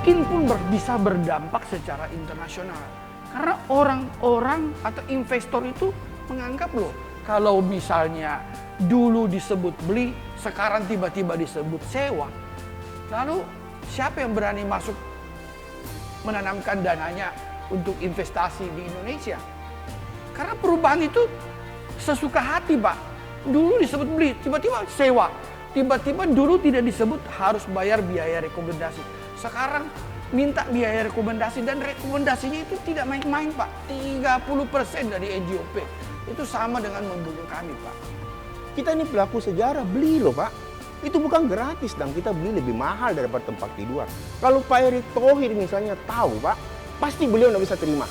mungkin pun bisa berdampak secara internasional. Karena orang-orang atau investor itu menganggap loh, kalau misalnya dulu disebut beli, sekarang tiba-tiba disebut sewa. Lalu siapa yang berani masuk menanamkan dananya untuk investasi di Indonesia? Karena perubahan itu sesuka hati, Pak. Dulu disebut beli, tiba-tiba sewa. Tiba-tiba dulu tidak disebut harus bayar biaya rekomendasi. Sekarang minta biaya rekomendasi, dan rekomendasinya itu tidak main-main, Pak. 30% dari NJOP. Itu sama dengan membunuh kami, Pak. Kita ini pelaku sejarah, beli loh Pak. Itu bukan gratis, dan kita beli lebih mahal daripada tempat tiduran. Kalau Pak Erick Thohir misalnya tahu Pak, pasti beliau nggak bisa terima.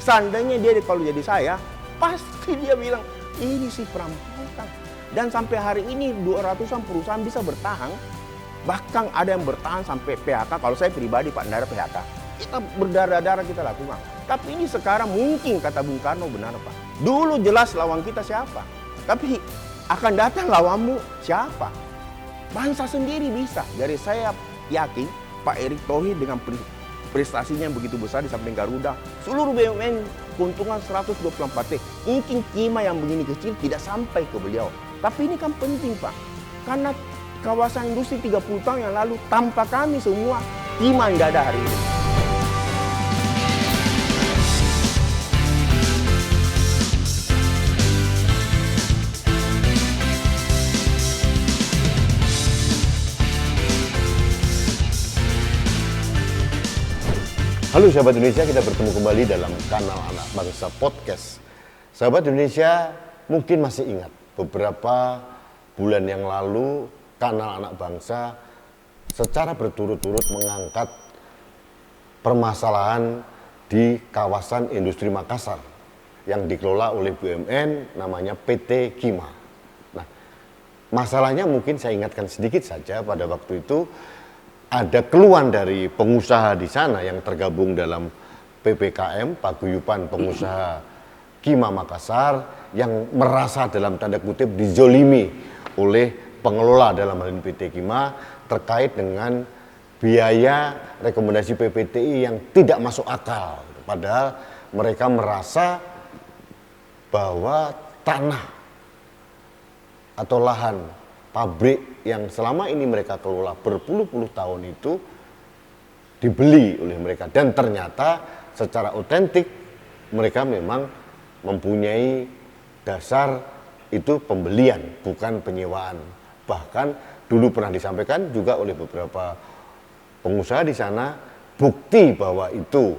Seandainya dia kalau jadi saya, pasti dia bilang, ini sih perampokan. Dan sampai hari ini 200-an perusahaan bisa bertahan. Bahkan ada yang bertahan sampai PHK. Kalau saya pribadi Pak, tidak ada PHK. Kita berdarah-darah kita lakukan. Tapi ini sekarang mungkin kata Bung Karno benar Pak. Dulu jelas lawan kita siapa. Tapi akan datang lawanmu siapa. Bangsa sendiri bisa. Jadi saya yakin Pak Erick Thohir dengan prestasinya yang begitu besar di samping Garuda. Seluruh BUMN keuntungan 124T. Mungkin Kima yang begini kecil tidak sampai ke beliau. Tapi ini kan penting Pak. Karena kawasan industri 30 tahun yang lalu tanpa kami semua, Kima tidak ada hari ini. Halo sahabat Indonesia, kita bertemu kembali dalam kanal Anak Bangsa Podcast. Sahabat Indonesia mungkin masih ingat beberapa bulan yang lalu kanal Anak Bangsa secara berturut-turut mengangkat permasalahan di kawasan industri Makassar yang dikelola oleh BUMN namanya PT Kima. Nah, masalahnya mungkin saya ingatkan sedikit saja. Pada waktu itu ada keluhan dari pengusaha di sana yang tergabung dalam PPKM, Paguyuban Pengusaha Kima Makassar, yang merasa dalam tanda kutip dizolimi oleh pengelola dalam hal ini PT Kima terkait dengan biaya rekomendasi PPTI yang tidak masuk akal. Padahal mereka merasa bahwa tanah atau lahan pabrik yang selama ini mereka kelola berpuluh-puluh tahun itu dibeli oleh mereka, dan ternyata secara otentik mereka memang mempunyai dasar itu pembelian, bukan penyewaan. Bahkan dulu pernah disampaikan juga oleh beberapa pengusaha di sana, bukti bahwa itu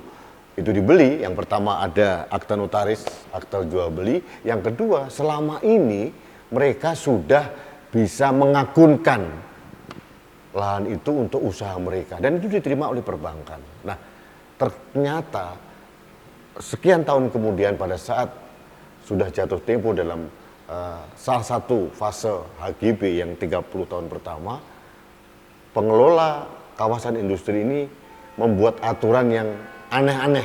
dibeli. Yang pertama ada akta notaris, akta jual beli. Yang kedua, selama ini mereka sudah bisa mengakunkan lahan itu untuk usaha mereka, dan itu diterima oleh perbankan. Nah, ternyata sekian tahun kemudian pada saat sudah jatuh tempo dalam salah satu fase HGB yang 30 tahun pertama, pengelola kawasan industri ini membuat aturan yang aneh-aneh,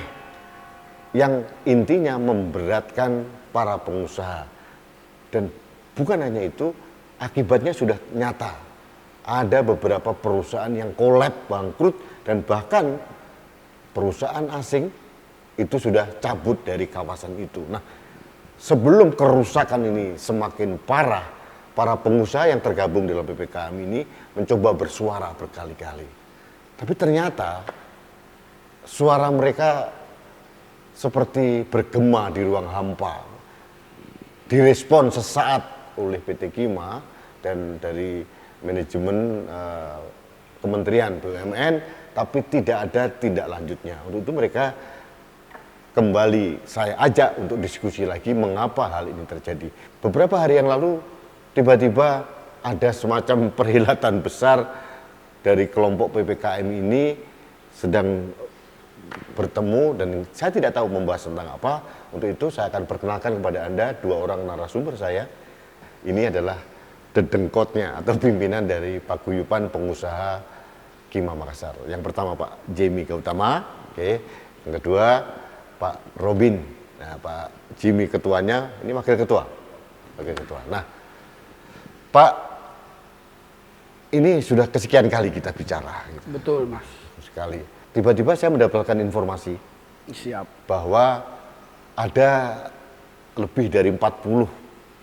yang intinya memberatkan para pengusaha. Dan bukan hanya itu, akibatnya sudah nyata. Ada beberapa perusahaan yang kolab, bangkrut, dan bahkan perusahaan asing itu sudah cabut dari kawasan itu. Nah, sebelum kerusakan ini semakin parah, para pengusaha yang tergabung dalam PPKM ini mencoba bersuara berkali-kali. Tapi ternyata suara mereka seperti bergema di ruang hampa. Direspon sesaat oleh PT Kima dan dari manajemen Kementerian BUMN, tapi tidak ada tindak lanjutnya. Untuk itu mereka kembali saya ajak untuk diskusi lagi mengapa hal ini terjadi. Beberapa hari yang lalu tiba-tiba ada semacam perhelatan besar dari kelompok PPKM ini sedang bertemu, dan saya tidak tahu membahas tentang apa. Untuk itu saya akan perkenalkan kepada Anda dua orang narasumber saya. Ini adalah dedengkotnya atau pimpinan dari Paguyuban Pengusaha Kima Makassar. Yang pertama Pak Jimmy Gautama, oke. Yang kedua Pak Robin. Nah, Pak Jimmy ketuanya, ini wakil ketua. Wakil ketua. Nah, Pak, ini sudah kesekian kali kita bicara. Gitu. Betul, Mas. sekali. Tiba-tiba saya mendapatkan informasi Siap. bahwa ada lebih dari 40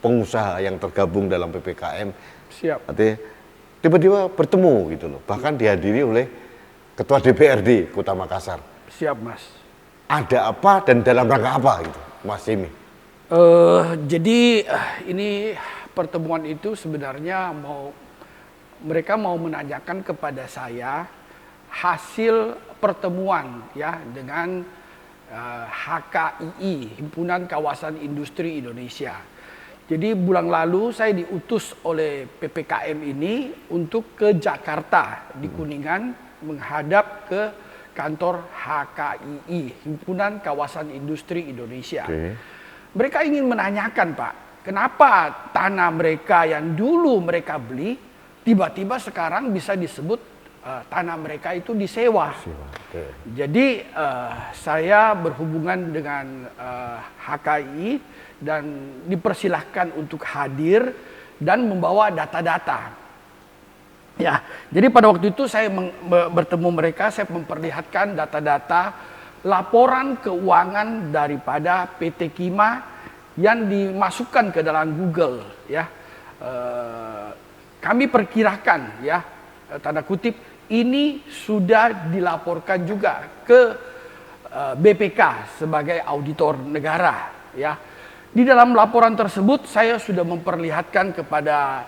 pengusaha yang tergabung dalam PPKM. Siap. Artinya tiba-tiba bertemu gitu loh. Bahkan dihadiri oleh Ketua DPRD Kota Makassar. Siap, Mas. Ada apa dan dalam rangka apa gitu, Mas Jimmy? Jadi ini pertemuan itu sebenarnya mereka mau menanyakan kepada saya hasil pertemuan ya dengan HKII, Himpunan Kawasan Industri Indonesia. Jadi bulan lalu saya diutus oleh PPKM ini untuk ke Jakarta di Kuningan menghadap ke kantor HKII, Himpunan Kawasan Industri Indonesia. Mereka ingin menanyakan, Pak, kenapa tanah mereka yang dulu mereka beli tiba-tiba sekarang bisa disebut tanah mereka itu disewa. Jadi saya berhubungan dengan HKI dan dipersilahkan untuk hadir dan membawa data-data. Ya, jadi pada waktu itu saya bertemu mereka, saya memperlihatkan data-data laporan keuangan daripada PT Kima yang dimasukkan ke dalam Google. Ya, kami perkirakan ya, tanda kutip, ini sudah dilaporkan juga ke BPK sebagai auditor negara. Ya, di dalam laporan tersebut saya sudah memperlihatkan kepada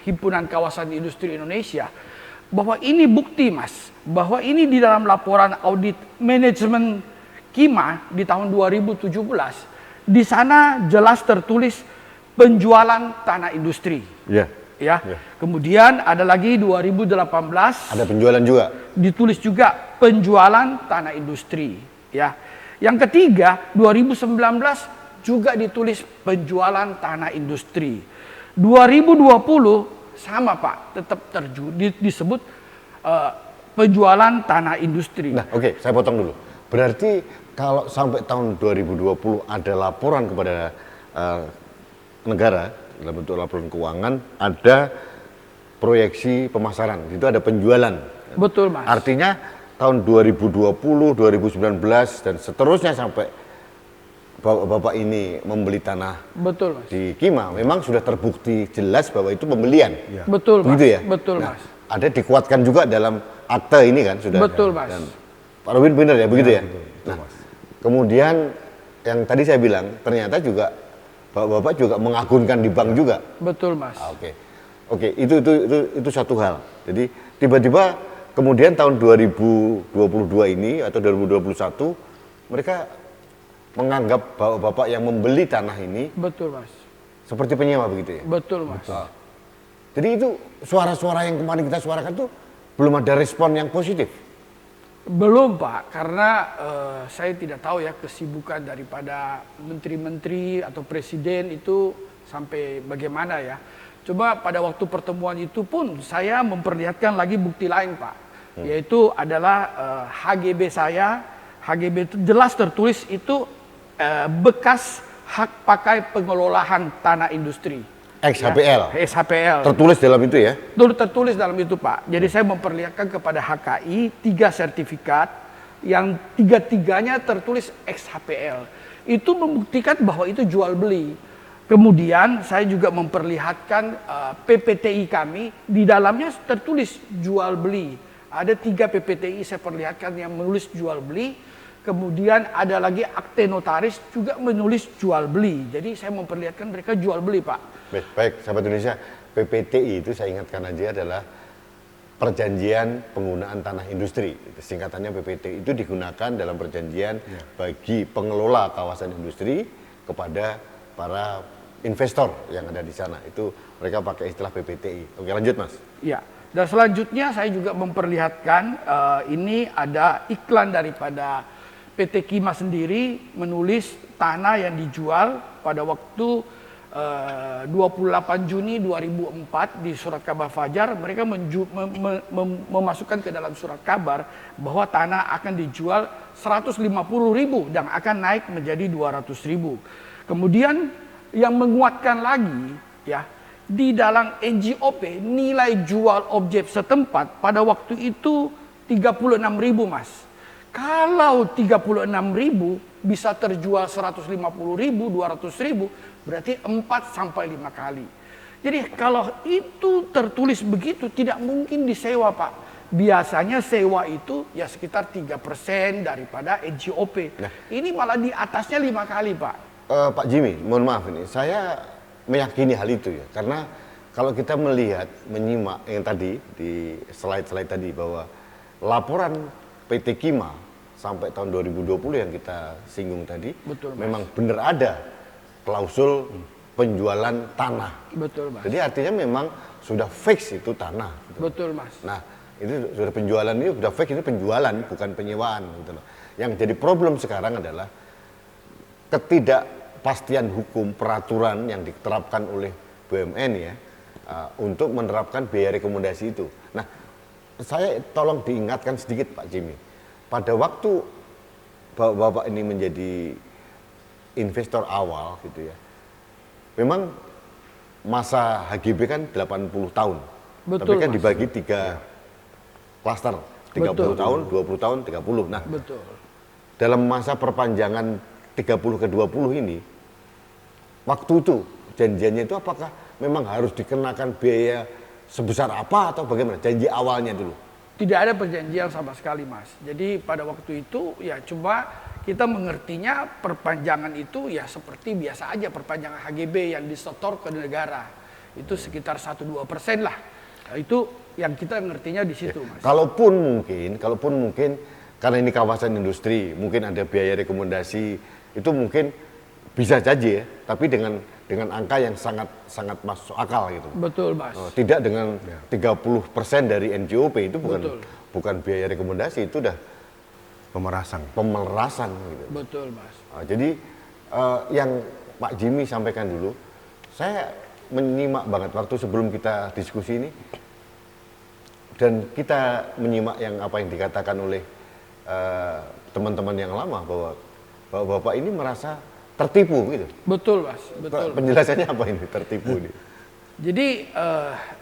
Himpunan Kawasan Industri Indonesia bahwa ini bukti, Mas, bahwa ini di dalam laporan audit manajemen Kima di tahun 2017 di sana jelas tertulis penjualan tanah industri. Ya. Ya. Kemudian ada lagi 2018 Ada penjualan juga. ditulis juga penjualan tanah industri. Ya. Yang ketiga 2019 juga ditulis penjualan tanah industri. 2020 sama, Pak, tetap disebut penjualan tanah industri. Nah, oke, saya potong dulu. Berarti kalau sampai tahun 2020 ada laporan kepada negara dalam bentuk laporan keuangan, ada proyeksi pemasaran, itu ada penjualan. Betul, Mas. Artinya tahun 2020, 2019 dan seterusnya sampai Bapak ini membeli tanah Betul, Mas. di Kima, memang sudah terbukti jelas bahwa itu pembelian. Betul, Mas. Begitu ya? Betul, Nah, Mas. ada dikuatkan juga dalam akte ini kan sudah. Betul, Mas. Dan Pak Robin benar ya, begitu ya? betul, Nah, Mas. kemudian yang tadi saya bilang ternyata juga Bapak juga mengakunkan di bank juga. Betul, Mas. Oke. Oke, itu satu hal. Jadi tiba-tiba kemudian tahun 2022 ini atau 2021 mereka menganggap bahwa Bapak yang membeli tanah ini Betul, Mas. seperti penyewa begitu ya. Betul, Mas. Jadi itu suara-suara yang kemarin kita suarakan tuh belum ada respon yang positif. Belum, Pak, karena saya tidak tahu ya kesibukan daripada menteri-menteri atau presiden itu sampai bagaimana ya. Coba pada waktu pertemuan itu pun saya memperlihatkan lagi bukti lain, Pak. Yaitu adalah HGB saya. HGB itu jelas tertulis itu bekas hak pakai pengelolaan tanah industri. XHPL. Ya, SHPL. Tertulis dalam itu ya. Tertulis dalam itu, Pak. Jadi saya memperlihatkan kepada HKI 3 sertifikat yang tiga-tiganya tertulis XHPL. Itu membuktikan bahwa itu jual beli. Kemudian saya juga memperlihatkan PPTI kami di dalamnya tertulis jual beli. Ada 3 PPTI saya perlihatkan yang menulis jual beli. Kemudian ada lagi akte notaris juga menulis jual beli. Jadi saya memperlihatkan mereka jual beli, Pak. Baik, sahabat Indonesia, PPTI itu saya ingatkan aja adalah perjanjian penggunaan tanah industri. Singkatannya PPTI itu digunakan dalam perjanjian bagi pengelola kawasan industri kepada para investor yang ada di sana. Itu mereka pakai istilah PPTI. Oke, lanjut, Mas. Ya. Dan selanjutnya saya juga memperlihatkan ini ada iklan daripada PT Kima sendiri menulis tanah yang dijual pada waktu 28 Juni 2004 di surat kabar Fajar. Mereka memasukkan ke dalam surat kabar bahwa tanah akan dijual 150.000 dan akan naik menjadi 200.000. Kemudian yang menguatkan lagi ya, di dalam NJOP nilai jual objek setempat pada waktu itu 36.000 Mas. Kalau 36.000 bisa terjual 150.000, 200.000, berarti 4 sampai 5 kali. Jadi kalau itu tertulis begitu tidak mungkin disewa Pak. Biasanya sewa itu ya sekitar 3% daripada NJOP. Nah. Ini malah di atasnya 5 kali Pak. Pak Jimmy, mohon maaf ini, saya meyakini hal itu ya, karena kalau kita melihat, menyimak yang tadi di slide-slide tadi bahwa laporan PT Kima sampai tahun 2020 yang kita singgung tadi, Betul, Mas. memang benar ada klausul penjualan tanah. Betul Mas. Jadi artinya memang sudah fix itu tanah. Gitu. Betul Mas. Nah, itu sudah penjualan ini sudah fix, ini penjualan bukan penyewaan gitu loh. Yang jadi problem sekarang adalah ketidakpastian hukum peraturan yang diterapkan oleh BUMN ya untuk menerapkan biaya rekomendasi itu. Nah, saya tolong diingatkan sedikit Pak Jimmy. Pada waktu Bapak ini menjadi investor awal gitu ya. Memang masa HGB kan 80 tahun. Betul, Tapi kan Mas. dibagi 3 klaster. 30 Betul. tahun, 20 tahun, 30. Nah, Betul. dalam masa perpanjangan 30 ke 20 ini, waktu itu janjiannya itu apakah memang harus dikenakan biaya sebesar apa atau bagaimana? Janji awalnya dulu. Tidak ada perjanjian sama sekali Mas. Jadi pada waktu itu ya cuma kita mengertinya perpanjangan itu ya seperti biasa aja perpanjangan HGB yang disetor ke negara. Itu sekitar 1-2% lah. Nah, itu yang kita ngertinya di situ Mas. Kalaupun mungkin karena ini kawasan industri, mungkin ada biaya rekomendasi, itu mungkin bisa saja ya, tapi dengan angka yang sangat masuk akal gitu. Betul Mas. Tidak dengan 30% dari NJOP itu Betul. bukan biaya rekomendasi, itu udah pemerasan gitu. Betul Mas. Jadi yang Pak Jimmy sampaikan dulu, saya menyimak banget waktu sebelum kita diskusi ini, dan kita menyimak yang apa yang dikatakan oleh teman-teman yang lama bahwa Bapak ini merasa tertipu gitu. Betul Mas. Betul. Penjelasannya apa ini tertipu ini? Jadi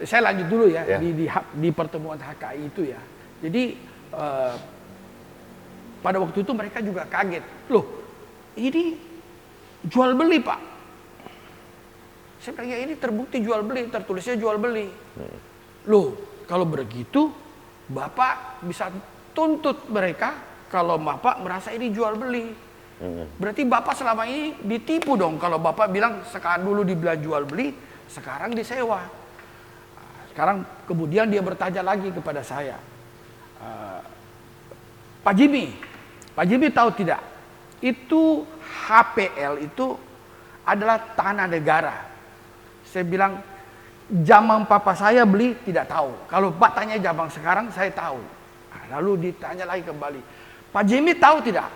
saya lanjut dulu ya, Ya. di pertemuan HKI itu ya. Jadi pada waktu itu mereka juga kaget. Loh, ini jual beli Pak. Saya bilang ya ini terbukti jual beli, tertulisnya jual beli. Loh, kalau begitu Bapak bisa tuntut mereka kalau Bapak merasa ini jual beli. Berarti Bapak selama ini ditipu dong kalau Bapak bilang sekarang dulu dibilang jual beli, sekarang disewa. Sekarang kemudian dia bertanya lagi kepada saya, Pak Jimmy tahu tidak? Itu HPL itu adalah tanah negara. Saya bilang, zaman papa saya beli tidak tahu. Kalau Pak tanya zaman sekarang saya tahu. Nah, lalu ditanya lagi kembali, Pak Jimmy tahu tidak?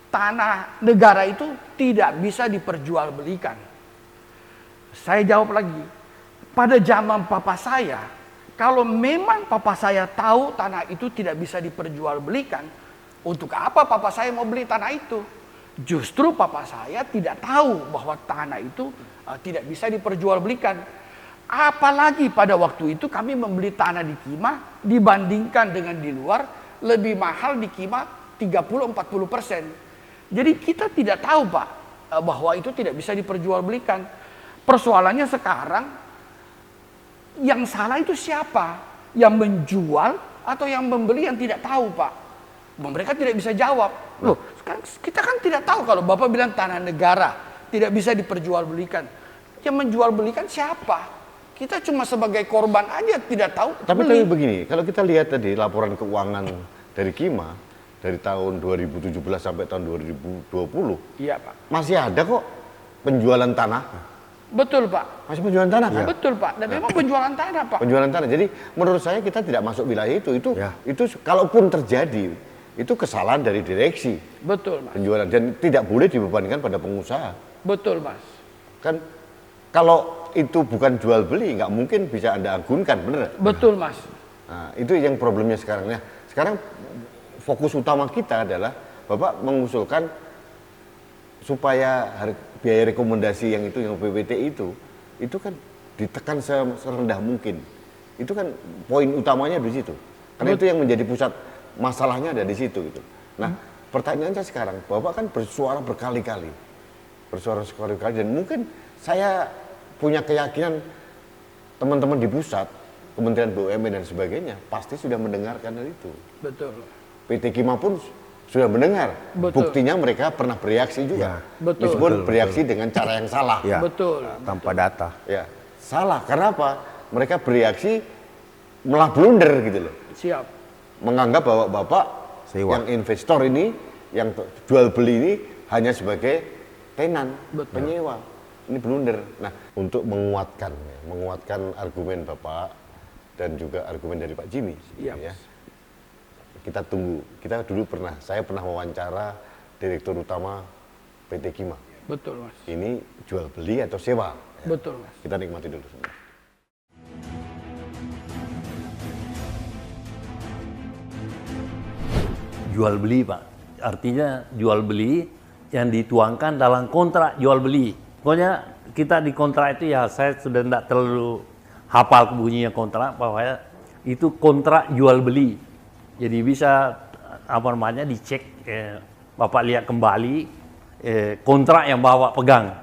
Tanah negara itu tidak bisa diperjualbelikan. Saya jawab lagi, pada zaman papa saya, kalau memang papa saya tahu tanah itu tidak bisa diperjualbelikan, untuk apa papa saya mau beli tanah itu? Justru papa saya tidak tahu bahwa tanah itu tidak bisa diperjualbelikan. Apalagi pada waktu itu kami membeli tanah di Kima dibandingkan dengan di luar lebih mahal di Kima 30-40%. Jadi kita tidak tahu Pak bahwa itu tidak bisa diperjualbelikan. Persoalannya sekarang yang salah itu siapa? Yang menjual atau yang membeli yang tidak tahu Pak? Mereka tidak bisa jawab. Loh, kita kan tidak tahu kalau Bapak bilang tanah negara tidak bisa diperjualbelikan. Yang menjualbelikan siapa? Kita cuma sebagai korban aja tidak tahu. Tapi begini, kalau kita lihat tadi laporan keuangan dari Kima dari tahun 2017 sampai tahun 2020, iya Pak. masih ada kok penjualan tanah. Betul Pak. Masih penjualan tanah kan? Betul Pak. Dan memang penjualan tanah Pak. Penjualan tanah. Jadi menurut saya kita tidak masuk wilayah itu. Itu kalaupun terjadi itu kesalahan dari direksi. Betul Mas. Penjualan dan tidak boleh dibebankan pada pengusaha. Betul Mas. Kan kalau itu bukan jual beli nggak mungkin bisa Anda agunkan, bener? Betul Mas. Nah, itu yang problemnya sekarang. Nah, sekarang fokus utama kita adalah Bapak mengusulkan supaya biaya rekomendasi yang PPT itu kan ditekan serendah mungkin. Itu kan poin utamanya di situ. Karena itu yang menjadi pusat masalahnya ada di situ gitu. Nah, pertanyaan saya sekarang, Bapak kan bersuara berkali-kali. Dan mungkin saya punya keyakinan teman-teman di pusat, Kementerian BUMN dan sebagainya pasti sudah mendengarkan hal itu. Betul. PT Kima pun sudah mendengar. Betul. Buktinya mereka pernah bereaksi juga. Betul. Meskipun Betul, bereaksi dengan cara yang salah. Ya, Betul. tanpa data. Ya, salah. Karena apa? Mereka bereaksi malah blunder gitu loh. Siap. Menganggap bahwa Bapak Sewa. yang investor ini, yang jual beli ini hanya sebagai tenan, Betul. penyewa. Ini blunder. Nah, untuk menguatkan argumen Bapak dan juga argumen dari Pak Jimmy, Yap. ya. Kita tunggu. Saya pernah wawancara Direktur Utama PT Kima. Betul, Mas. Ini jual beli atau sewa? Ya. Betul, Mas. Kita nikmati dulu semua. Jual beli, Pak. Artinya jual beli yang dituangkan dalam kontrak jual beli. Pokoknya kita di kontrak itu ya saya sudah tidak terlalu hafal bunyinya kontrak, bahwa itu kontrak jual beli. Jadi bisa apa namanya dicek, Bapak lihat kembali kontrak yang Bapak pegang.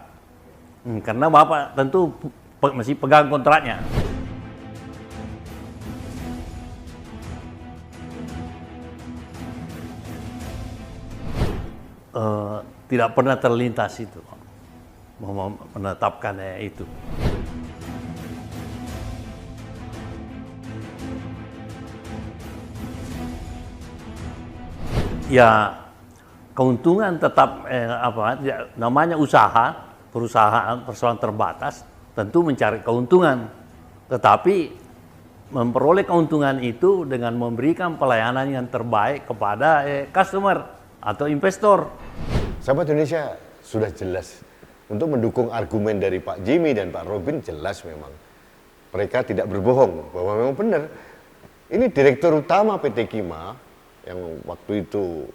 Karena Bapak tentu masih pegang kontraknya. Tidak pernah terlintas itu, menetapkan itu. Ya, keuntungan tetap namanya usaha, perusahaan persoalan terbatas, tentu mencari keuntungan. Tetapi memperoleh keuntungan itu dengan memberikan pelayanan yang terbaik kepada customer atau investor. Sahabat Indonesia, sudah jelas untuk mendukung argumen dari Pak Jimmy dan Pak Robin, jelas memang mereka tidak berbohong bahwa memang benar. Ini Direktur Utama PT Kima yang waktu itu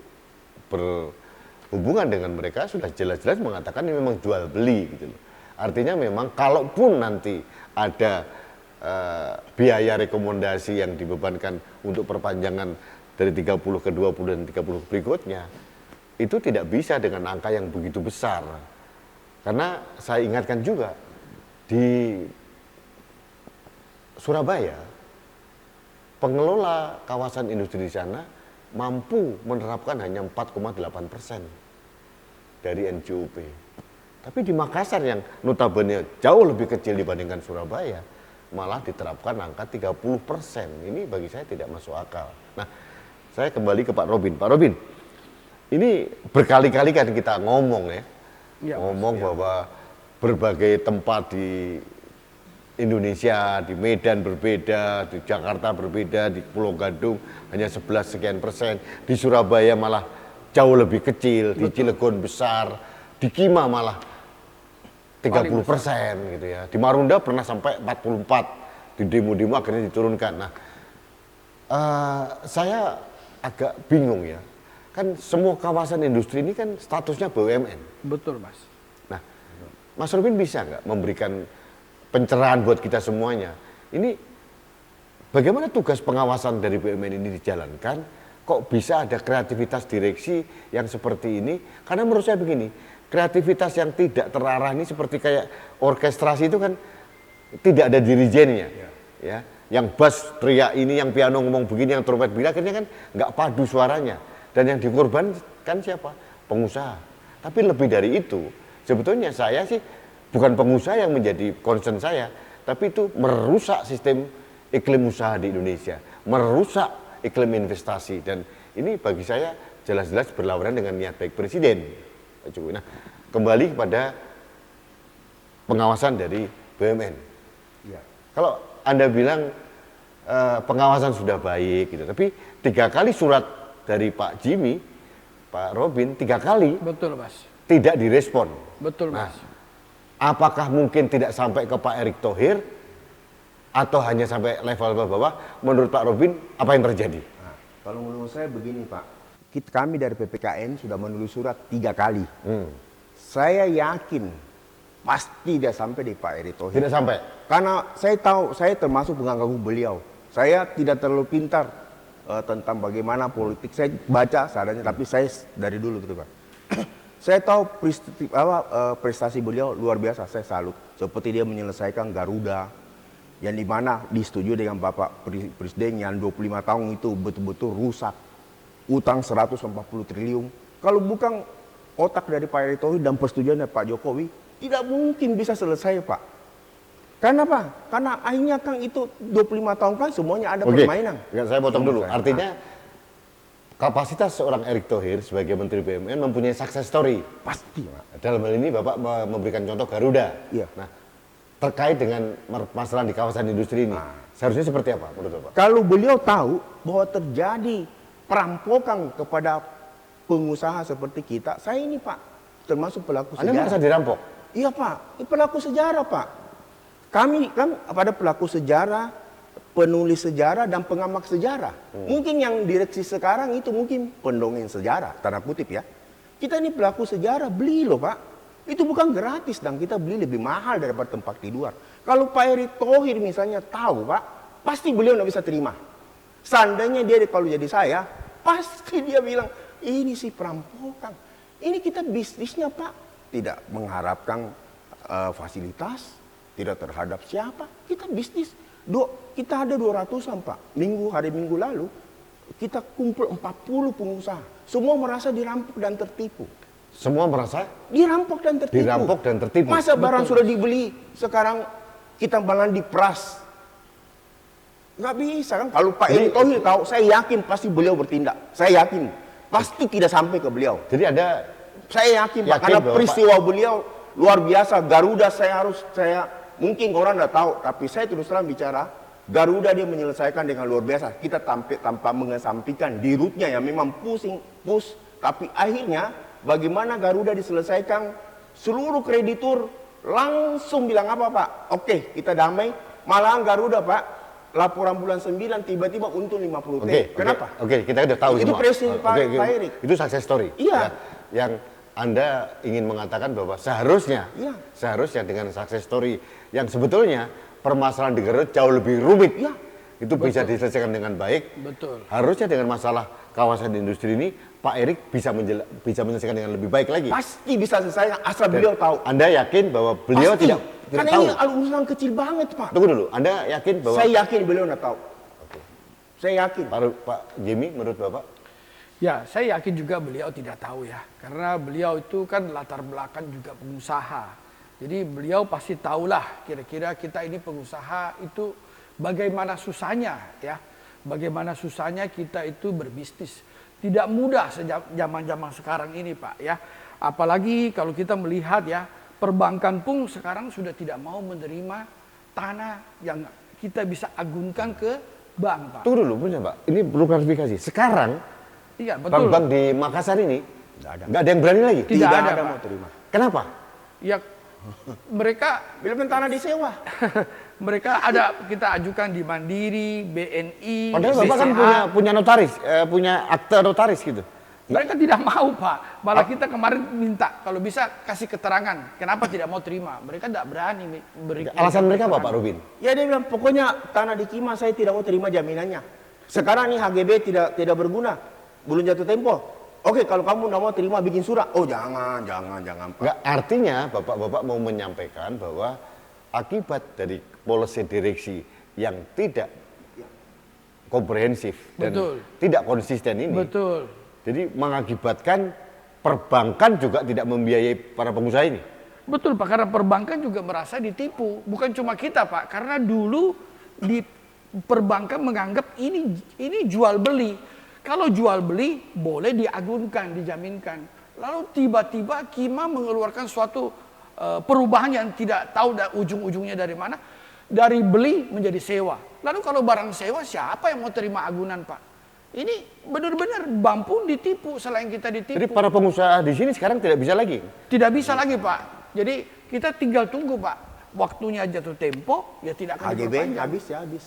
berhubungan dengan mereka sudah jelas-jelas mengatakan ini memang jual beli gitu loh. Artinya memang kalaupun nanti ada biaya rekomendasi yang dibebankan untuk perpanjangan dari 30 ke 20 dan 30 berikutnya, itu tidak bisa dengan angka yang begitu besar. Karena saya ingatkan juga, di Surabaya, pengelola kawasan industri di sana mampu menerapkan hanya 4,8% dari NJOP. Tapi di Makassar yang notabene jauh lebih kecil dibandingkan Surabaya, malah diterapkan angka 30%. Ini bagi saya tidak masuk akal. Nah, saya kembali ke Pak Robin. Pak Robin, ini berkali-kali kan kita ngomong ya, bahwa berbagai tempat di Indonesia, di Medan berbeda, di Jakarta berbeda, di Pulau Gadung hanya 11 sekian persen, di Surabaya malah jauh lebih kecil, di Cilegon besar, di Kima malah 30% gitu ya. Di Marunda pernah sampai 44, di demo-demo akhirnya diturunkan. Nah, saya agak bingung ya. Kan semua kawasan industri ini kan statusnya BUMN. Betul, Mas. Nah, Mas Robin bisa nggak memberikan pencerahan buat kita semuanya? Ini bagaimana tugas pengawasan dari BUMN ini dijalankan? Kok bisa ada kreativitas direksi yang seperti ini? Karena menurut saya begini, kreativitas yang tidak terarah ini seperti kayak orkestrasi itu kan tidak ada dirijennya, ya. Yang bass teriak ini, yang piano ngomong begini, yang trompet begini, akhirnya kan nggak padu suaranya. Dan yang dikorbankan siapa? Pengusaha. Tapi lebih dari itu, sebetulnya saya sih bukan pengusaha yang menjadi concern saya, tapi itu merusak sistem iklim usaha di Indonesia, merusak iklim investasi, dan ini bagi saya jelas-jelas berlawanan dengan niat baik Presiden. Nah, kembali kepada pengawasan dari BUMN. Ya. Kalau Anda bilang pengawasan sudah baik, gitu, tapi 3 kali surat dari Pak Jimmy, Pak Robin, 3 kali Betul, Mas. tidak direspon. Betul, Nah, Mas. apakah mungkin tidak sampai ke Pak Erick Thohir atau hanya sampai level bawah? Menurut Pak Robin, apa yang terjadi? Nah, kalau menurut saya begini Pak, kami dari PPKN sudah menulis surat 3 kali. Saya yakin pasti dia sampai di Pak Erick Thohir. Tidak sampai. Karena saya tahu, saya termasuk pengagum beliau. Saya tidak terlalu pintar tentang bagaimana politik. Saya baca seadanya, tapi saya dari dulu gitu Pak. Saya tahu prestasi beliau luar biasa, saya salut. Seperti dia menyelesaikan Garuda, yang dimana disetujui dengan Bapak Presiden yang 25 tahun itu betul-betul rusak. Utang 140 triliun. Kalau bukan otak dari Pak Erick Thohir dan persetujuan dari Pak Jokowi, tidak mungkin bisa selesai Pak. Karena apa? Karena akhirnya kan itu 25 tahun kan semuanya ada permainan. Ya, saya potong dulu. Artinya kapasitas seorang Erick Thohir sebagai Menteri BUMN mempunyai success story. Pasti Pak. Dalam hal ini Bapak memberikan contoh Garuda. Iya. Nah, terkait dengan masalah di kawasan industri ini, seharusnya seperti apa menurut Bapak? Kalau beliau tahu bahwa terjadi perampokan kepada pengusaha seperti kita, saya ini Pak, termasuk pelaku Anda sejarah. merasa dirampok? Iya Pak, ini pelaku sejarah Pak. Kami kan pada pelaku sejarah, penulis sejarah dan pengamat sejarah. Mungkin yang direksi sekarang itu mungkin pendongeng sejarah, tanda kutip ya. Kita ini pelaku sejarah, beli loh Pak. Itu bukan gratis dan kita beli lebih mahal daripada tempat tidur. Kalau Pak Erick Thohir misalnya tahu Pak, pasti beliau nggak bisa terima. Seandainya dia kalau jadi saya, pasti dia bilang, ini sih perampokan. Ini kita bisnisnya Pak. Tidak mengharapkan fasilitas, tidak terhadap siapa. Kita bisnis. Kita ada 200-an Pak. Hari minggu lalu, kita kumpul 40 pengusaha. Semua merasa dirampok dan tertipu. Semua merasa Dirampok dan tertipu. dirampok dan tertipu. Masa barang sudah dibeli, sekarang kita malah diperas. Nggak bisa kan? Kalau Pak Erick Thohir tahu, saya yakin pasti beliau bertindak. Saya yakin. Pasti tidak sampai ke beliau. Jadi Anda Saya yakin Pak, karena bahwa peristiwa beliau luar biasa. Garuda mungkin orang nggak tahu, tapi saya terus terang bicara, Garuda dia menyelesaikan dengan luar biasa. Kita tanpa mengesampingkan di rootnya yang memang push, tapi akhirnya bagaimana Garuda diselesaikan, seluruh kreditur langsung bilang apa Pak? Oke, kita damai. Malahan Garuda Pak, laporan bulan 9 tiba-tiba untung 50 T. Kenapa? Oke, kita udah tahu Itu semua. presiden Pak Erick. Itu success story. Iya. Ya, yang Anda ingin mengatakan bahwa seharusnya Iya. dengan success story yang sebetulnya permasalahan di Garut jauh lebih rumit. Iya. Itu bisa diselesaikan dengan baik. Betul. Harusnya dengan masalah kawasan industri ini Pak Erick bisa menyelesaikan dengan lebih baik lagi. Pasti bisa selesai asal beliau tahu. Anda yakin bahwa beliau Pasti. tidak Karena tahu? ini urusan kecil banget Pak. Tunggu dulu, Anda yakin bahwa Saya yakin beliau nggak tahu. Saya yakin. Pak Jimmy menurut Bapak? Ya, saya yakin juga beliau tidak tahu ya. Karena beliau itu kan latar belakang juga pengusaha. Jadi beliau pasti tahulah kira-kira kita ini pengusaha itu bagaimana susahnya ya. Bagaimana susahnya kita itu berbisnis. Tidak mudah zaman-zaman sekarang ini Pak ya. Apalagi kalau kita melihat ya, perbankan pun sekarang sudah tidak mau menerima tanah yang kita bisa agunkan ke bank Pak. Tunggu dulu, punya Pak. Ini perlu klarifikasi. Sekarang Iya betul. bank-bank di Makassar ini nggak ada yang berani lagi. Tidak ada, Pak. mau terima. Kenapa? Ya mereka Bila tanah disewa. mereka kita ajukan di Mandiri, BNI, Padahal Bapak kan BCA. punya notaris, punya akte notaris gitu. Mereka tidak mau Pak. Malah kita kemarin minta kalau bisa kasih keterangan. Kenapa tidak mau terima? Mereka tidak berani beri. Alasan mereka apa Pak Rubin? Ya dia bilang pokoknya tanah di Kima saya tidak mau terima jaminannya. Sekarang nih HGB tidak berguna. Belum jatuh tempo. Oke, kalau kamu tidak mau terima bikin surat. Oh jangan Pak. Nggak, artinya Bapak-Bapak mau menyampaikan bahwa akibat dari policy direksi yang tidak komprehensif dan Betul. tidak konsisten ini. Betul. Jadi mengakibatkan perbankan juga tidak membiayai para pengusaha ini. Betul Pak, karena perbankan juga merasa ditipu. Bukan cuma kita Pak, karena dulu di perbankan menganggap ini jual beli. Kalau jual beli boleh diagunkan, dijaminkan. Lalu tiba-tiba Kima mengeluarkan suatu perubahan yang tidak tahu ujung-ujungnya dari mana. Dari beli menjadi sewa. Lalu kalau barang sewa siapa yang mau terima agunan Pak? Ini benar-benar bank pun ditipu selain kita ditipu. Jadi para pengusaha di sini sekarang tidak bisa lagi. Tidak bisa lagi Pak. Jadi kita tinggal tunggu Pak. Waktunya jatuh tempo ya tidak akan HGB diperpanjang. habis.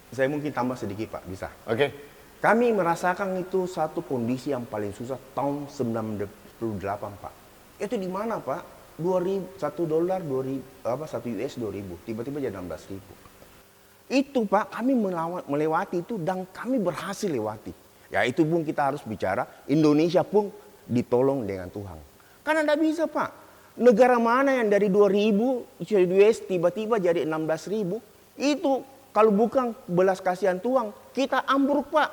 Saya mungkin tambah sedikit Pak, bisa. Oke. Kami merasakan itu satu kondisi yang paling susah tahun 98 Pak. Itu di mana Pak? $1 1 US 2.000, tiba-tiba jadi 16.000. Itu Pak, kami melewati itu dan kami berhasil lewati. Ya itu pun kita harus bicara, Indonesia pun ditolong dengan Tuhan. Karena tidak bisa Pak, negara mana yang dari 2.000 US tiba-tiba jadi 16.000, itu kalau bukan belas kasihan Tuhan, kita ambruk Pak.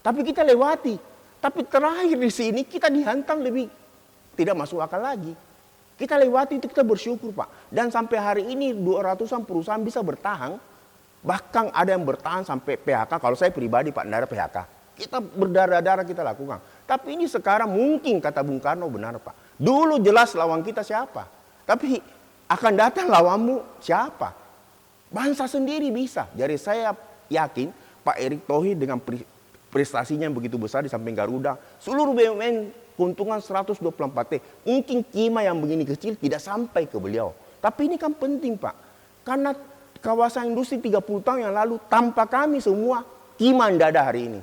Tapi kita lewati. Tapi terakhir di sini kita dihantam lebih tidak masuk akal lagi. Kita lewati itu, kita bersyukur Pak. Dan sampai hari ini 200-an perusahaan bisa bertahan. Bahkan ada yang bertahan sampai PHK. Kalau saya pribadi Pak, tidak ada PHK. Kita berdarah-darah kita lakukan. Tapi ini sekarang mungkin kata Bung Karno benar Pak. Dulu jelas lawan kita siapa. Tapi akan datang lawanmu siapa. Bangsa sendiri bisa. Jadi saya yakin Pak Erick Thohir dengan prestasinya yang begitu besar di samping Garuda. Seluruh BUMN keuntungan 124 T. Mungkin Kima yang begini kecil tidak sampai ke beliau. Tapi ini kan penting Pak. Karena kawasan industri 30 tahun yang lalu tanpa kami semua Kima tidak ada hari ini.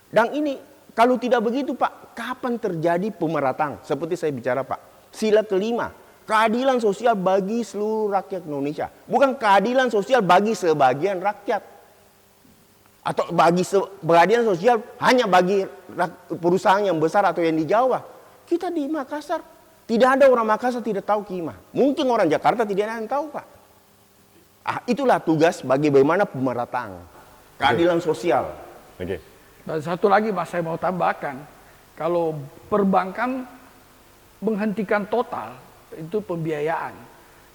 Dan ini kalau tidak begitu Pak, kapan terjadi pemerataan? Seperti saya bicara Pak, sila kelima, keadilan sosial bagi seluruh rakyat Indonesia. Bukan keadilan sosial bagi sebagian rakyat. Atau bagi keadilan sosial hanya bagi perusahaan yang besar atau yang di Jawa. Kita di Makassar, tidak ada orang Makassar tidak tahu Kima. Mungkin orang Jakarta tidak ada yang tahu Pak. Itulah tugas bagaimana pemerataan, keadilan sosial. Oke. Dan satu lagi Mas, saya mau tambahkan, kalau perbankan menghentikan total itu pembiayaan,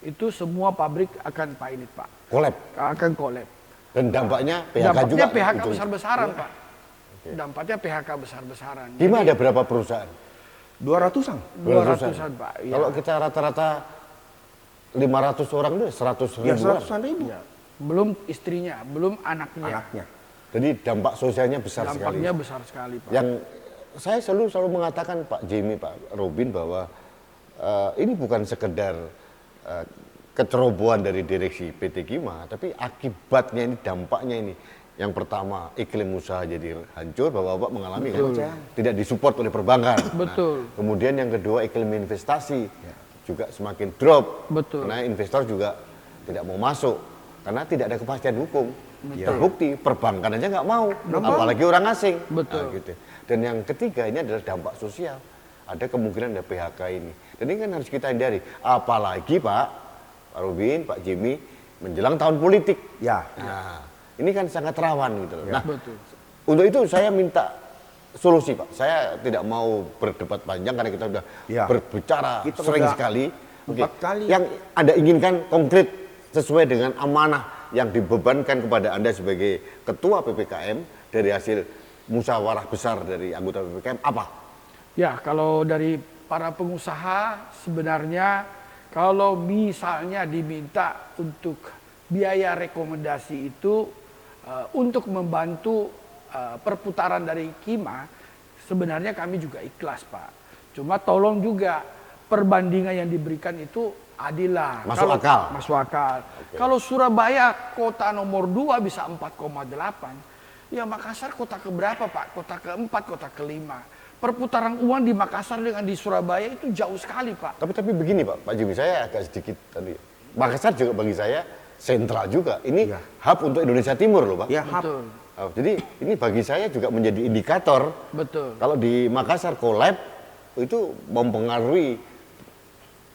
itu semua pabrik akan pailit Pak. Kolab. Akan kolab. Dan dampaknya PHK Dampaknya juga. PHK itu. besar-besaran Pak. Dampaknya PHK besar-besaran. Kima ada berapa perusahaan? 200-an. 200-an Pak. Ya. Kalau kita rata-rata 500 orang itu 100 Ya ribu. 100-an ribu. Ya. Belum istrinya, belum anaknya. Jadi dampak sosialnya besar Dampaknya sekali. besar sekali Pak. Yang saya selalu mengatakan Pak Jimmy, Pak Robin bahwa ini bukan sekedar kecerobohan dari direksi PT Kima, tapi akibatnya ini, dampaknya ini. Yang pertama, iklim usaha jadi hancur, Bapak-bapak mengalami kan, tidak disupport oleh perbankan. Betul. Nah, kemudian yang kedua, iklim investasi juga semakin drop. Betul. Karena investor juga tidak mau masuk karena tidak ada kepastian hukum. Terbukti perbankan aja nggak mau, apalagi orang asing. Betul. Nah, gitu. Dan yang ketiga ini adalah dampak sosial. Ada kemungkinan ada PHK ini. Dan ini kan harus kita hindari. Apalagi Pak Robin, Pak Jimmy menjelang tahun politik. Ya. Nah, ini kan sangat rawan gitu loh. Nah, Betul. untuk itu saya minta solusi Pak. Saya tidak mau berdebat panjang karena kita sudah berbicara Kita sering udah sekali. 4 kali. Yang Anda inginkan konkret sesuai dengan amanah yang dibebankan kepada Anda sebagai ketua PPKM dari hasil musyawarah besar dari anggota PPKM apa? Ya, kalau dari para pengusaha sebenarnya kalau misalnya diminta untuk biaya rekomendasi itu untuk membantu perputaran dari Kima, sebenarnya kami juga ikhlas Pak. Cuma tolong juga perbandingan yang diberikan itu adil lah. Masuk akal. Masuk akal. Kalau Surabaya kota nomor 2 bisa 4,8, ya Makassar kota keberapa Pak? Kota keempat, kota kelima. Perputaran uang di Makassar dengan di Surabaya itu jauh sekali Pak. Tapi begini Pak Jimmy, saya agak sedikit tadi. Makassar juga bagi saya sentral juga. Ini hub untuk Indonesia Timur loh Pak. Ya, Betul. Jadi ini bagi saya juga menjadi indikator. Betul. Kalau di Makassar collab itu mempengaruhi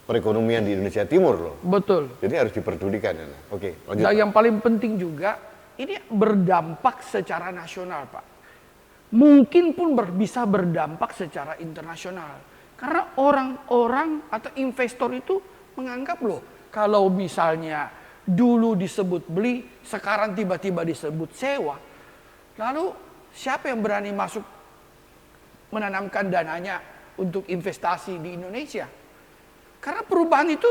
perekonomian di Indonesia Timur loh. Betul. Jadi harus diperdulikan. Oke, lanjut. Dan yang paling penting juga, ini berdampak secara nasional Pak. Mungkin pun bisa berdampak secara internasional. Karena orang-orang atau investor itu menganggap loh, kalau misalnya dulu disebut beli, sekarang tiba-tiba disebut sewa. Lalu siapa yang berani masuk menanamkan dananya untuk investasi di Indonesia? Karena perubahan itu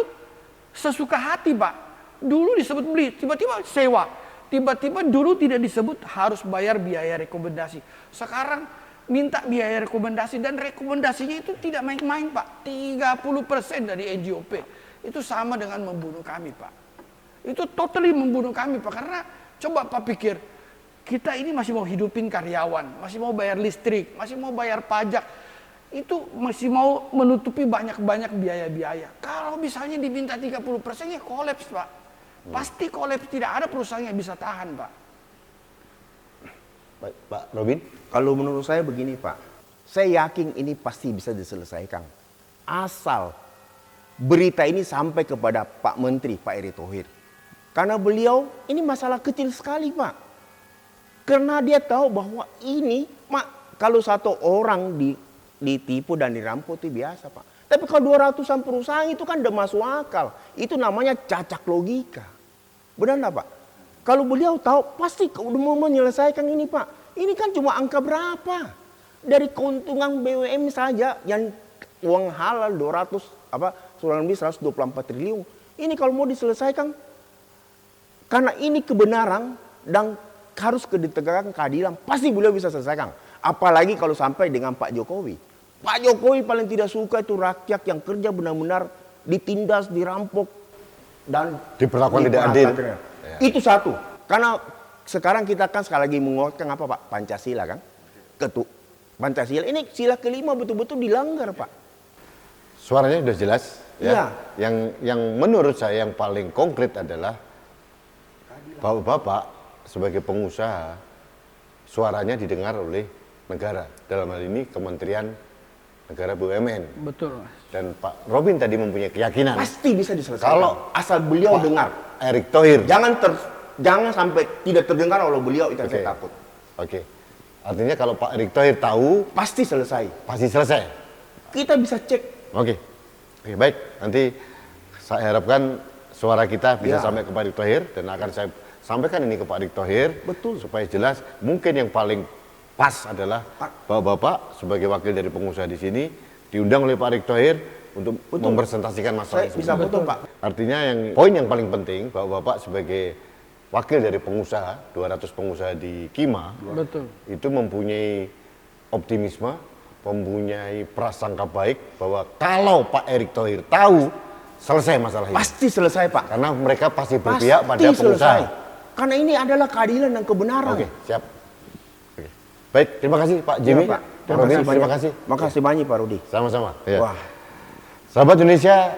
sesuka hati Pak. Dulu disebut beli, tiba-tiba sewa. Tiba-tiba dulu tidak disebut harus bayar biaya rekomendasi. Sekarang minta biaya rekomendasi dan rekomendasinya itu tidak main-main Pak. 30% dari NJOP. Itu sama dengan membunuh kami Pak. Itu totally membunuh kami Pak. Karena coba Pak pikir, kita ini masih mau hidupin karyawan, masih mau bayar listrik, masih mau bayar pajak. itu masih mau menutupi banyak-banyak biaya-biaya. Kalau misalnya diminta 30% ya kolaps, Pak. Pasti kolaps, tidak ada perusahaan yang bisa tahan, Pak. Baik, Pak Robin. Kalau menurut saya begini Pak, saya yakin ini pasti bisa diselesaikan. Asal berita ini sampai kepada Pak Menteri, Pak Erick Thohir. Karena beliau, ini masalah kecil sekali Pak. Karena dia tahu bahwa ini, kalau satu orang ditipu dan dirampok itu biasa Pak. Tapi kalau 200-an perusahaan itu kan udah masuk akal. Itu namanya cacat logika. Benar nggak Pak? Kalau beliau tahu pasti udah mau menyelesaikan ini Pak. Ini kan cuma angka berapa? Dari keuntungan BUMN saja yang uang halal 124 triliun. Ini kalau mau diselesaikan karena ini kebenaran dan harus ditegakkan keadilan, pasti beliau bisa selesaikan. Apalagi kalau sampai dengan Pak Jokowi. Pak Jokowi paling tidak suka itu rakyat yang kerja benar-benar ditindas, dirampok dan Diperlakukan tidak adil. Itu satu. Karena sekarang kita kan sekali lagi menguatkan apa Pak? Pancasila kan? Pancasila ini sila kelima betul-betul dilanggar Pak. Suaranya sudah jelas. Iya. Yang menurut saya yang paling konkret adalah Bapak sebagai pengusaha suaranya didengar oleh negara. Dalam hal ini Kementerian Negara BUMN. Betul, Mas. Dan Pak Robin tadi mempunyai keyakinan. Pasti bisa diselesaikan. Kalau asal beliau Pak dengar. Erick Thohir. Jangan sampai tidak terdengar oleh beliau, itu yang saya takut. Oke. Artinya kalau Pak Erick Thohir tahu, Pasti selesai. pasti selesai. Kita bisa cek. Oke. Oke, baik. Nanti saya harapkan suara kita bisa Ya. sampai ke Pak Erick Thohir dan akan saya sampaikan ini ke Pak Erick Thohir. Betul. Supaya jelas. Mungkin yang paling pas adalah Bapak sebagai wakil dari pengusaha di sini diundang oleh Pak Erick Thohir untuk mempresentasikan masalah Saya ini. bisa foto Pak. Artinya poin yang paling penting bahwa Bapak sebagai wakil dari pengusaha, 200 pengusaha di Kima, Betul. itu mempunyai optimisme, mempunyai prasangka baik bahwa kalau Pak Erick Thohir tahu, selesai masalah ini. Pasti selesai Pak. Karena mereka pasti berpihak pada Pasti pengusaha. selesai. Karena ini adalah keadilan dan kebenaran. Oke, siap. Oke. Baik, terima kasih Pak Jimmy. Ya, Pak. Pak Robin, terima kasih. Makasih banyak Pak Rudi. Sama-sama. Ya. Wah, Sahabat Indonesia,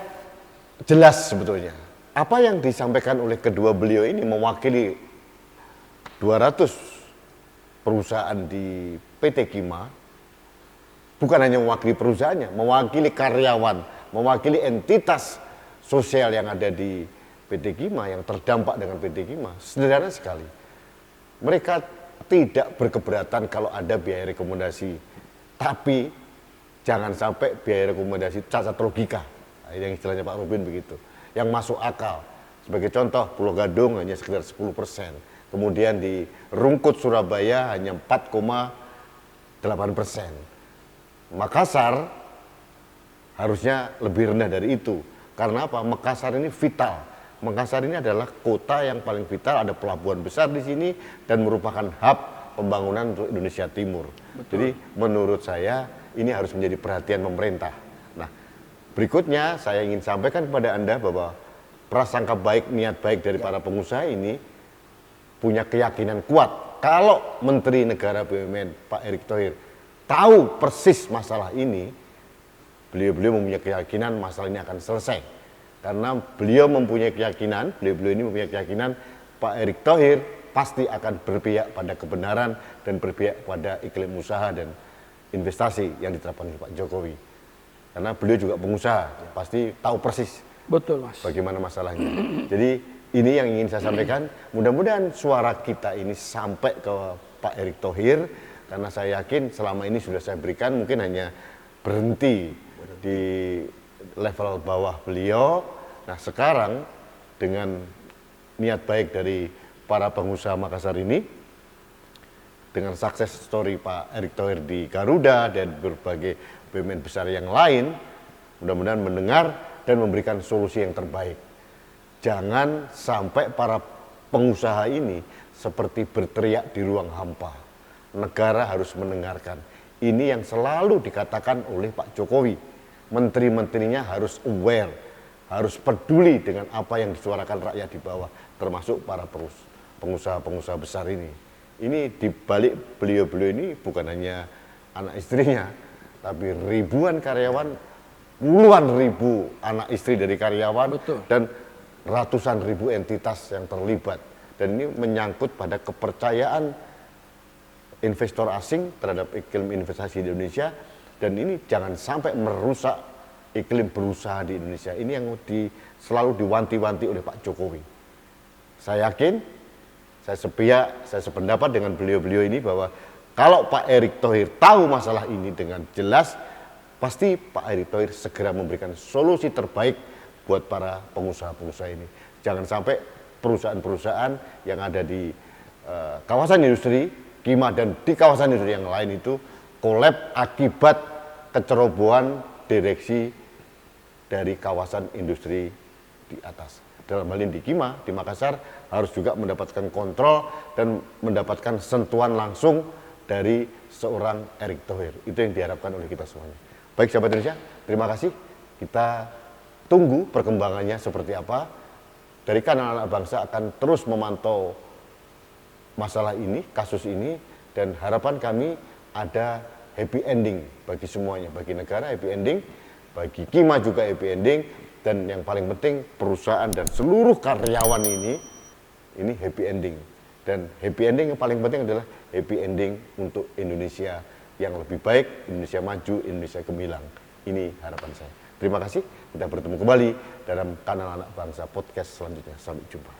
jelas sebetulnya. Apa yang disampaikan oleh kedua beliau ini mewakili 200 perusahaan di PT Kima, bukan hanya mewakili perusahaannya, mewakili karyawan, mewakili entitas sosial yang ada di PT Kima, yang terdampak dengan PT Kima, sederhana sekali. Mereka tidak berkeberatan kalau ada biaya rekomendasi, tapi jangan sampai biaya rekomendasi cacat logika, yang istilahnya Pak Robin begitu, yang masuk akal. Sebagai contoh, Pulau Gadung hanya sekitar 10%, kemudian di Rungkut Surabaya hanya 4,8%. Makassar harusnya lebih rendah dari itu. Karena apa? Makassar ini vital. Makassar ini adalah kota yang paling vital, ada pelabuhan besar di sini dan merupakan hub pembangunan untuk Indonesia Timur. Jadi menurut saya ini harus menjadi perhatian pemerintah. Nah, berikutnya saya ingin sampaikan kepada Anda bahwa prasangka baik, niat baik dari para pengusaha ini punya keyakinan kuat. Kalau Menteri Negara BUMN Pak Erick Thohir tahu persis masalah ini, beliau mempunyai keyakinan masalah ini akan selesai. Karena beliau mempunyai keyakinan, beliau ini mempunyai keyakinan Pak Erick Thohir pasti akan berpihak pada kebenaran dan berpihak pada iklim usaha dan investasi yang diterapkan oleh Pak Jokowi. Karena beliau juga pengusaha, pasti tahu persis Betul, Mas. bagaimana masalahnya. Jadi ini yang ingin saya sampaikan. Mudah-mudahan suara kita ini sampai ke Pak Erick Thohir, karena saya yakin selama ini sudah saya berikan mungkin hanya berhenti di level bawah beliau. Nah sekarang dengan niat baik dari para pengusaha Makassar ini, dengan sukses story Pak Erick Thohir di Garuda dan berbagai BUMN besar yang lain, mudah-mudahan mendengar dan memberikan solusi yang terbaik. Jangan sampai para pengusaha ini seperti berteriak di ruang hampa. Negara harus mendengarkan. Ini yang selalu dikatakan oleh Pak Jokowi. Menteri-menterinya harus aware, harus peduli dengan apa yang disuarakan rakyat di bawah, termasuk para pengusaha-pengusaha besar ini. Ini di balik beliau-beliau ini bukan hanya anak istrinya, tapi ribuan karyawan, puluhan ribu anak istri dari karyawan, Betul. dan ratusan ribu entitas yang terlibat. Dan ini menyangkut pada kepercayaan investor asing terhadap iklim investasi di Indonesia, dan ini jangan sampai merusak iklim berusaha di Indonesia. Ini yang selalu diwanti-wanti oleh Pak Jokowi. Saya yakin, saya sependapat dengan beliau-beliau ini bahwa kalau Pak Erick Thohir tahu masalah ini dengan jelas, pasti Pak Erick Thohir segera memberikan solusi terbaik buat para pengusaha-pengusaha ini. Jangan sampai perusahaan-perusahaan yang ada di kawasan industri Kima dan di kawasan industri yang lain itu kolab akibat kecerobohan direksi dari kawasan industri di atas. Dalam hal ini di Kima, di Makassar harus juga mendapatkan kontrol dan mendapatkan sentuhan langsung dari seorang Erick Thohir. Itu yang diharapkan oleh kita semuanya. Baik sahabat Indonesia, terima kasih. Kita tunggu perkembangannya seperti apa. Dari Kanal Anak Bangsa akan terus memantau masalah ini, kasus ini, dan harapan kami ada happy ending bagi semuanya, bagi negara happy ending, bagi Kima juga happy ending, dan yang paling penting perusahaan dan seluruh karyawan ini happy ending. Dan happy ending yang paling penting adalah happy ending untuk Indonesia yang lebih baik, Indonesia maju, Indonesia gemilang. Ini harapan saya. Terima kasih, kita bertemu kembali dalam Kanal Anak Bangsa podcast selanjutnya. Sampai jumpa.